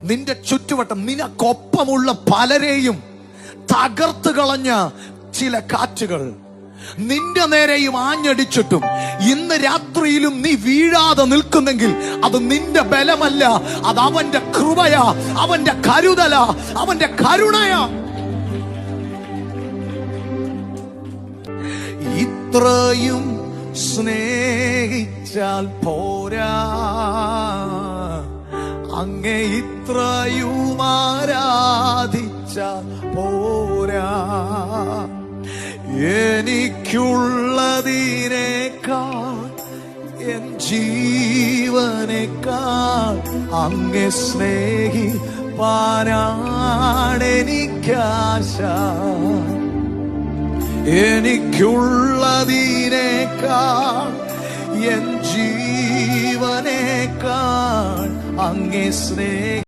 നിന്റെ ചുറ്റുവട്ടം നിനക്കൊപ്പമുള്ള പലരെയും തകർത്ത് കളഞ്ഞ ചില കാറ്റുകൾ നിന്റെ നേരെയും ആഞ്ഞടിച്ചിട്ടും ഇന്ന് രാത്രിയിലും നീ വീഴാതെ നിൽക്കുന്നെങ്കിൽ അത് നിന്റെ ബലമല്ല, അത് അവന്റെ കൃപയാ, അവന്റെ കരുതലാ, അവന്റെ കരുണയാ. ഇത്രയും സ്നേഹിച്ചാൽ പോരാ, അങ്ങേ ഇത്രയും ആരാധിച്ചാൽ പോരാ, എനിക്കുള്ളതിനേക്കാൾ എൻ ജീവനേക്കാൾ അങ്ങേ സ്നേഹിപ്പാനാണെനിക്കാശ. എനിക്കുള്ളതിനേക്കാൾ എൻ ജീവനേക്കാൾ അങ്ങേ സ്നേഹി